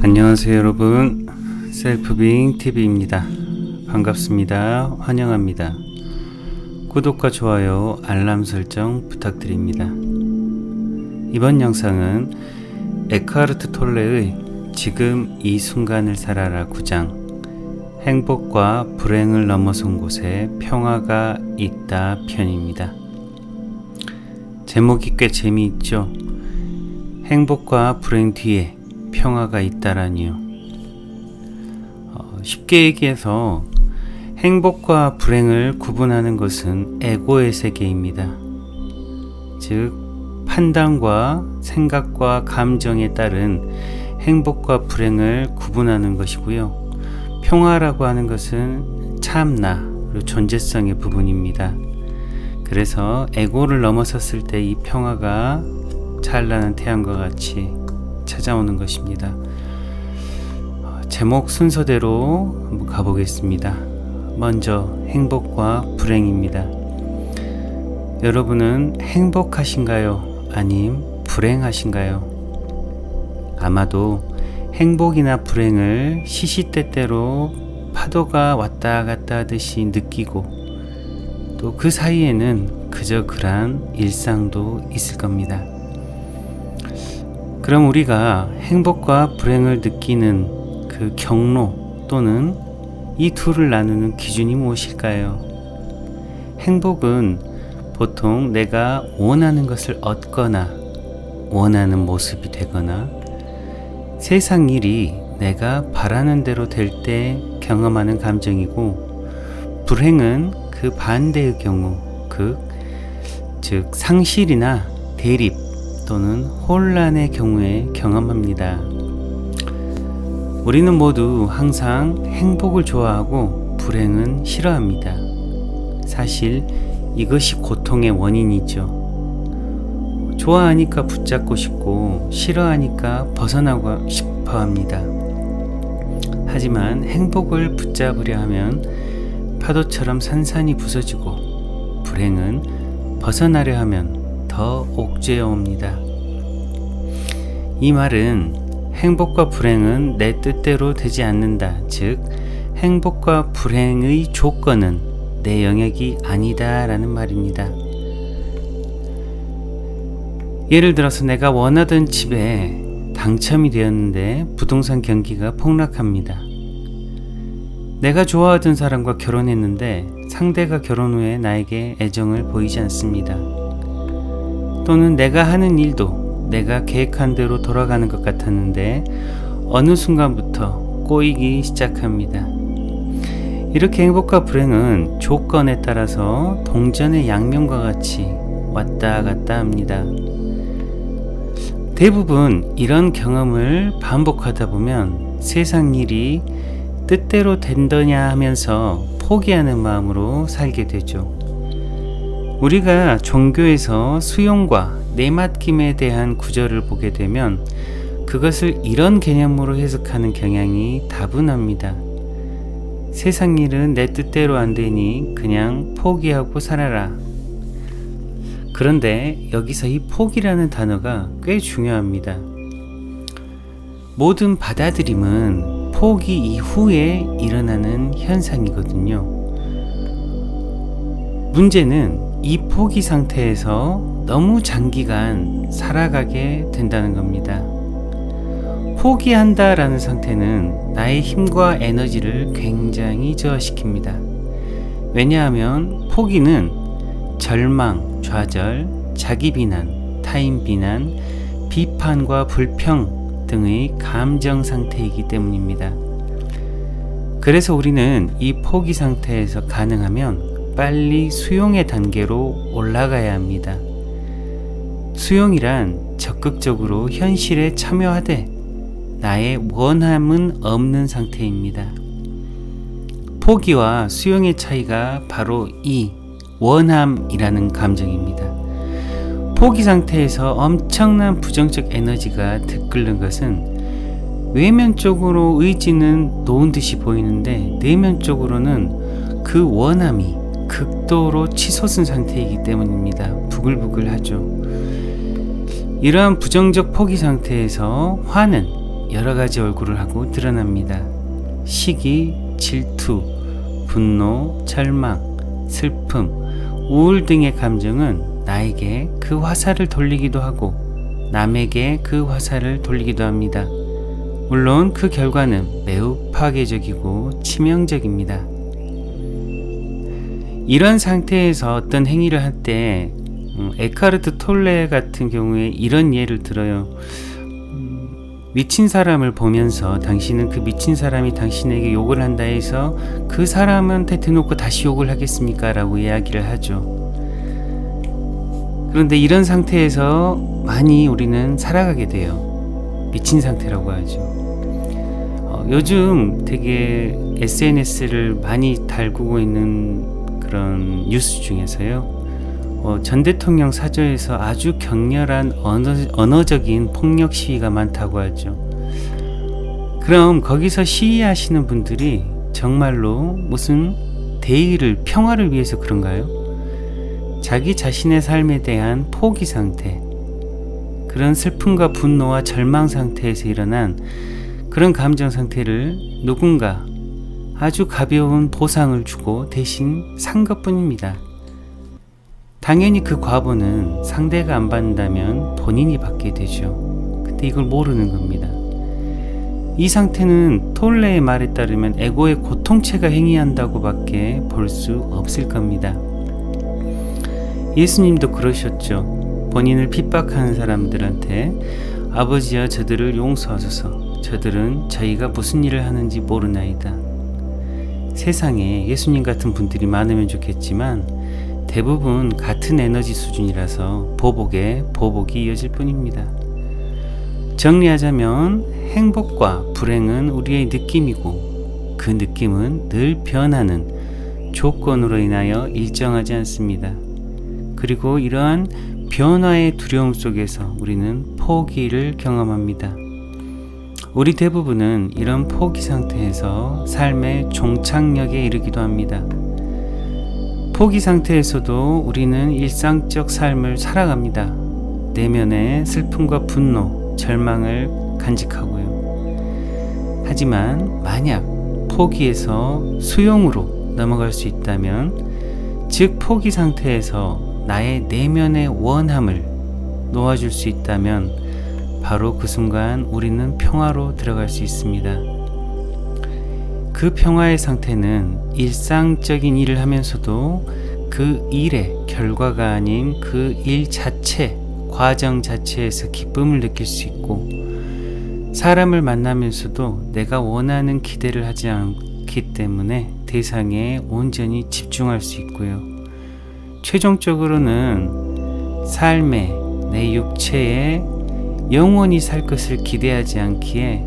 안녕하세요 여러분, 셀프빙TV입니다. 반갑습니다. 환영합니다. 구독과 좋아요, 알람 설정 부탁드립니다. 이번 영상은 에크하르트 톨레의 지금 이 순간을 살아라 9장 행복과 불행을 넘어선 곳에 평화가 있다 편입니다. 제목이 꽤 재미있죠? 행복과 불행 뒤에 평화가 있다라니요. 쉽게 얘기해서 행복과 불행을 구분하는 것은 에고의 세계입니다. 즉 판단과 생각과 감정에 따른 행복과 불행을 구분하는 것이고요. 평화라고 하는 것은 참나, 그리고 존재성의 부분입니다. 그래서 에고를 넘어섰을 때 이 평화가 찬란한 태양과 같이 찾아오는 것입니다. 제목 순서대로 한번 가보겠습니다. 먼저 행복과 불행입니다. 여러분은 행복하신가요? 아님 불행하신가요? 아마도 행복이나 불행을 시시때때로 파도가 왔다 갔다 하듯이 느끼고 또 그 사이에는 그저 그런 일상도 있을 겁니다. 그럼 우리가 행복과 불행을 느끼는 그 경로 또는 이 둘을 나누는 기준이 무엇일까요? 행복은 보통 내가 원하는 것을 얻거나 원하는 모습이 되거나 세상 일이 내가 바라는 대로 될 때 경험하는 감정이고, 불행은 그 반대의 경우, 즉 상실이나 대립 또는 혼란의 경우에 경험합니다. 우리는 모두 항상 행복을 좋아하고 불행은 싫어합니다. 사실 이것이 고통의 원인이죠. 좋아하니까 붙잡고 싶고 싫어하니까 벗어나고 싶어 합니다. 하지만 행복을 붙잡으려 하면 파도처럼 산산이 부서지고, 불행은 벗어나려 하면 더 옥죄어 옵니다. 이 말은 행복과 불행은 내 뜻대로 되지 않는다. 즉, 행복과 불행의 조건은 내 영역이 아니다 라는 말입니다. 예를 들어서 내가 원하던 집에 당첨이 되었는데 부동산 경기가 폭락합니다. 내가 좋아하던 사람과 결혼했는데 상대가 결혼 후에 나에게 애정을 보이지 않습니다. 또는 내가 하는 일도 내가 계획한 대로 돌아가는 것 같았는데 어느 순간부터 꼬이기 시작합니다. 이렇게 행복과 불행은 조건에 따라서 동전의 양면과 같이 왔다 갔다 합니다. 대부분 이런 경험을 반복하다 보면 세상 일이 뜻대로 된다냐 하면서 포기하는 마음으로 살게 되죠. 우리가 종교에서 수용과 내맡김에 대한 구절을 보게 되면 그것을 이런 개념으로 해석하는 경향이 다분합니다. 세상 일은 내 뜻대로 안 되니 그냥 포기하고 살아라. 그런데 여기서 이 포기라는 단어가 꽤 중요합니다. 모든 받아들임은 포기 이후에 일어나는 현상이거든요. 문제는 이 포기 상태에서 너무 장기간 살아가게 된다는 겁니다. 포기한다라는 상태는 나의 힘과 에너지를 굉장히 저하시킵니다. 왜냐하면 포기는 절망, 좌절, 자기 비난, 타인 비난, 비판과 불평 등의 감정 상태이기 때문입니다. 그래서 우리는 이 포기 상태에서 가능하면 빨리 수용의 단계로 올라가야 합니다. 수용이란 적극적으로 현실에 참여하되 나의 원함은 없는 상태입니다. 포기와 수용의 차이가 바로 이 원함이라는 감정입니다. 포기 상태에서 엄청난 부정적 에너지가 들끓는 것은 외면적으로 의지는 놓은 듯이 보이는데 내면적으로는 그 원함이 극도로 치솟은 상태이기 때문입니다. 부글부글하죠. 이러한 부정적 포기 상태에서 화는 여러 가지 얼굴을 하고 드러납니다. 시기, 질투, 분노, 절망, 슬픔, 우울 등의 감정은 나에게 그 화살을 돌리기도 하고 남에게 그 화살을 돌리기도 합니다. 물론 그 결과는 매우 파괴적이고 치명적입니다. 이런 상태에서 어떤 행위를 할 때 에카르트 톨레 같은 경우에 이런 예를 들어요. 미친 사람을 보면서 당신은 그 미친 사람이 당신에게 욕을 한다 해서 그 사람한테 대놓고 다시 욕을 하겠습니까? 라고 이야기를 하죠. 그런데 이런 상태에서 많이 우리는 살아가게 돼요. 미친 상태라고 하죠. 요즘 되게 SNS를 많이 달구고 있는 그런 뉴스 중에서요. 전 대통령 사저에서 아주 격렬한 언어적인 폭력 시위가 많다고 하죠. 그럼 거기서 시위하시는 분들이 정말로 무슨 대의를, 평화를 위해서 그런가요? 자기 자신의 삶에 대한 포기 상태, 그런 슬픔과 분노와 절망 상태에서 일어난 그런 감정 상태를 누군가 아주 가벼운 보상을 주고 대신 산 것뿐입니다. 당연히 그 과보는 상대가 안 받는다면 본인이 받게 되죠. 근데 이걸 모르는 겁니다. 이 상태는 톨레의 말에 따르면 에고의 고통체가 행위한다고 밖에 볼 수 없을 겁니다. 예수님도 그러셨죠. 본인을 핍박하는 사람들한테 아버지여 저들을 용서하소서. 저들은 저희가 무슨 일을 하는지 모르나이다. 세상에 예수님 같은 분들이 많으면 좋겠지만 대부분 같은 에너지 수준이라서 보복에 보복이 이어질 뿐입니다. 정리하자면 행복과 불행은 우리의 느낌이고 그 느낌은 늘 변하는 조건으로 인하여 일정하지 않습니다. 그리고 이러한 변화의 두려움 속에서 우리는 포기를 경험합니다. 우리 대부분은 이런 포기 상태에서 삶의 종착역에 이르기도 합니다. 포기 상태에서도 우리는 일상적 삶을 살아갑니다. 내면의 슬픔과 분노, 절망을 간직하고요. 하지만 만약 포기에서 수용으로 넘어갈 수 있다면, 즉 포기 상태에서 나의 내면의 원함을 놓아줄 수 있다면 바로 그 순간 우리는 평화로 들어갈 수 있습니다. 그 평화의 상태는 일상적인 일을 하면서도 그 일의 결과가 아닌 그 일 자체, 과정 자체에서 기쁨을 느낄 수 있고, 사람을 만나면서도 내가 원하는 기대를 하지 않기 때문에 대상에 온전히 집중할 수 있고요. 최종적으로는 삶에, 내 육체에 영원히 살 것을 기대하지 않기에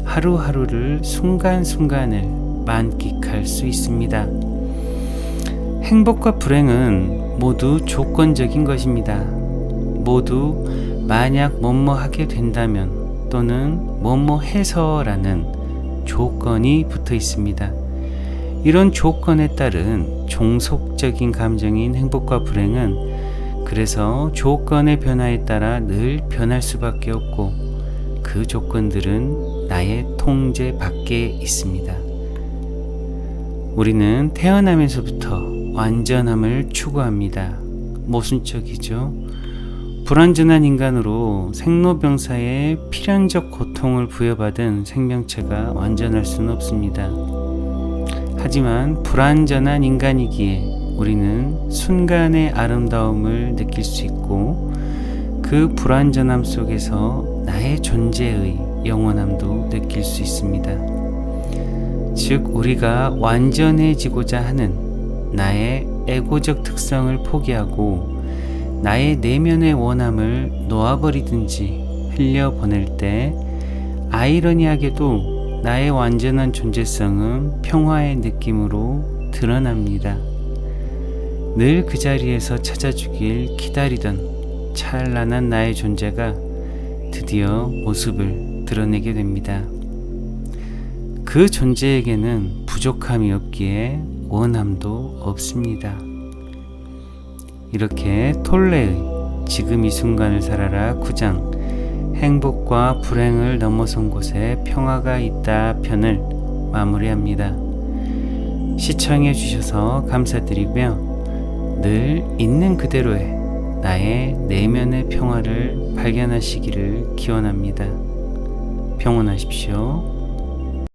하루하루를 순간순간을 만끽할 수 있습니다. 행복과 불행은 모두 조건적인 것입니다. 모두 만약 뭐뭐 하게 된다면 또는 뭐뭐 해서라는 조건이 붙어 있습니다. 이런 조건에 따른 종속적인 감정인 행복과 불행은 그래서 조건의 변화에 따라 늘 변할 수밖에 없고, 그 조건들은 나의 통제 밖에 있습니다. 우리는 태어나면서부터 완전함을 추구합니다. 모순적이죠. 불완전한 인간으로 생로병사의 필연적 고통을 부여받은 생명체가 완전할 수는 없습니다. 하지만 불완전한 인간이기에 우리는 순간의 아름다움을 느낄 수 있고, 그 불완전함 속에서 나의 존재의 영원함도 느낄 수 있습니다. 즉 우리가 완전해지고자 하는 나의 에고적 특성을 포기하고 나의 내면의 원함을 놓아버리든지 흘려보낼 때, 아이러니하게도 나의 완전한 존재성은 평화의 느낌으로 드러납니다. 늘 그 자리에서 찾아주길 기다리던 찬란한 나의 존재가 드디어 모습을 드러내게 됩니다. 그 존재에게는 부족함이 없기에 원함도 없습니다. 이렇게 톨레의 지금 이 순간을 살아라 9장 행복과 불행을 넘어선 곳에 평화가 있다 편을 마무리합니다. 시청해 주셔서 감사드리고요. 늘 있는 그대로의 나의 내면의 평화를 발견하시기를 기원합니다. 평온하십시오.